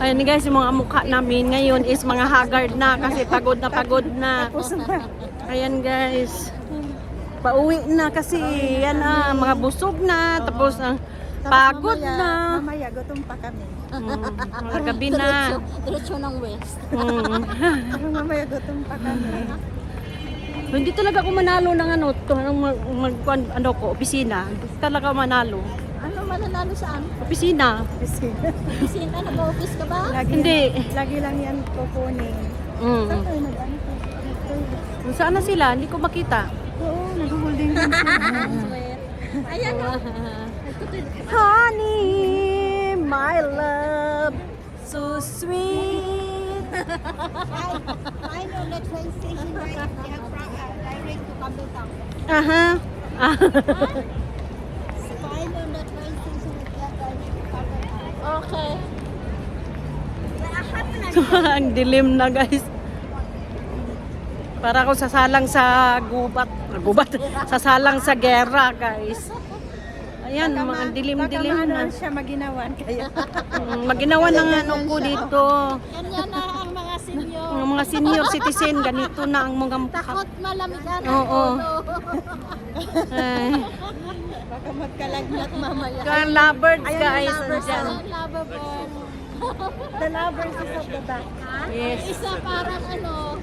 Ayan guys, yung mga mukha namin ngayon is mga haggard na kasi pagod na pagod na. Ayan guys. Pauwi na kasi yan na, mga busog na, tapos pagod na. Mamaya, gutom pa kami. Gabi na. Diretso ng west. Mamaya, gutom pa kami. Hindi talaga ako manalo ng ano ko, opisina. Hindi talaga manalo. Ano mananalo saan? Opisina. Sina, nag-office ka ba? Hindi. Lagi lang yan kukunin. Saan tayo nag-ano po? Saan na sila? Hindi ko makita. Oo, nag-holding din sila. Sweet. Ayan o. Honey, my love, so sweet. I know that train station right direct to Campbelltown. Aha. I know that train station direct to Campbelltown. Okay. Ang dilim na guys. Para ako sasalang sa gubat. Sasalang sa gera guys. Ayan, mga dilim-dilim na. Siya maginawan kaya. Maginawa ng ano ko dito. Yan na ang mga senior. Ang mga senior citizen, ganito na ang mga mukha. Takot malamigan ang Oo. ulo. Ay. Baka magkalagnat mamaya. Kaya lovebirds Ayan, guys. lovebirds, Andyan. Loverboard. The lovers is at the back. Yes. Isa parang ano,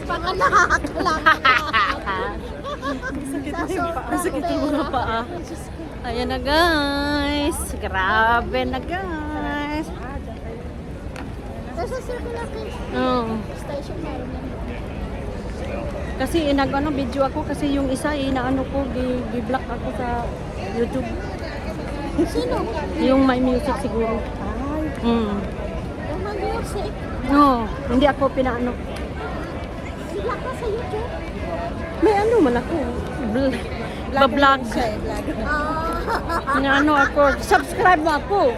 panganak lang. Sakit yung mga paa. Ayan na guys. Grabe na guys. Nasa circular station meron yan. Kasi nag-ano video ako kasi yung isa inaano ko gi-block ako sa YouTube. Sino? Yung My Music siguro. Yung mag-music. No, hindi ako pinaano. Sila ka sa YouTube. May ano man ako. Ba-vlog. Siya eh, vlog. Na ano ako. Subscribe mo ako.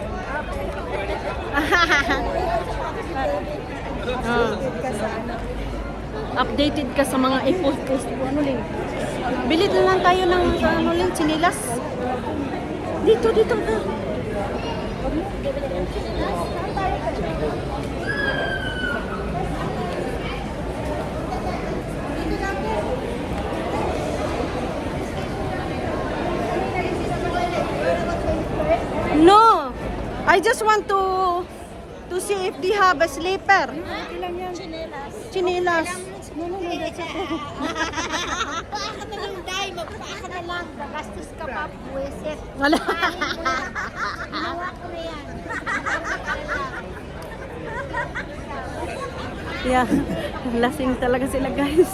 Ka sa ano. Updated ka sa mga i-post ko. Ano link? Bilit na lang tayo ng ano link, sinilas. Dito ka. No, I just want to see if they have a sleeper. Chinelas. Chinilas. Magpaaka na lang, Day. Magpaaka na lang. Gastos ka pa, buwisit. Wala. Ginawa ko na yan. Yeah, lasing talaga sila guys.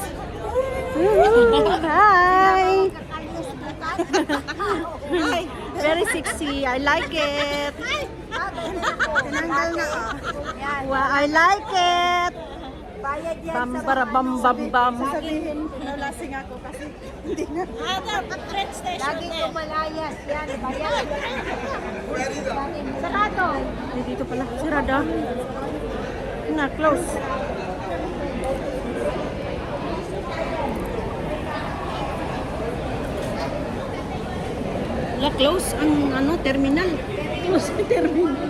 Hi. Very sexy. I like it. Tinanggal na. Wow, I like it. Bayad yan Bam bara bam bam bam. Sabihin, nalasing ako kasi hindi na. Train station. Lagi ko malayas. Yan, bayad. Sarado. Ay, dito pala. Sarada. Na, close. Wala, close ang ano, terminal. Close ang terminal.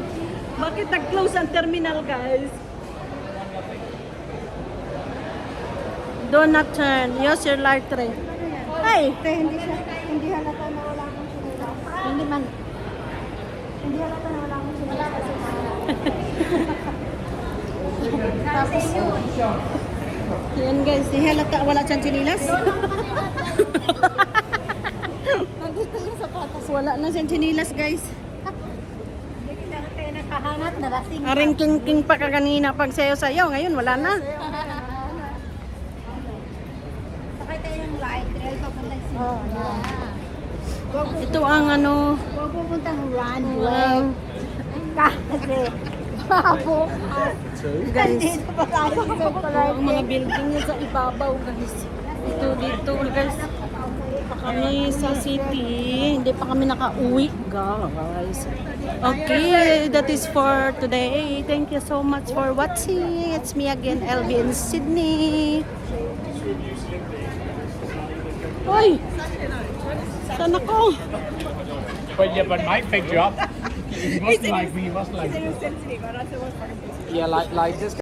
Bakit nag-close ang terminal, guys? Do not turn. Use your light ray. Hey! Hindi halata na wala akong sinila. Hindi man. Hindi halata na wala akong sinila. Yan guys, si halata wala siyang chinilas. Nandito yung sapatos. Wala na siyang chinilas, guys. Hindi na tayo nakahanap. Narasing. Aring king pa ka kanina pag sayo-sayo. Ngayon, wala na. Sakay tayo ng light rail papuntang Oo, Ito ang ano. pupuntang runway. Wow. Kasi, babo. Guys. Dito pa tayo sa Ang mga building niya sa ibabaw, guys. Ito dito, guys. Pa kami sa city. Hindi pa kami nakauwi, guys. Okay, that is for today. Thank you so much for watching. It's me again, LB in Sydney. Hoy! Saan ako? Well, yeah, but my picked you up. He must like me. He must like me. Yeah, like this.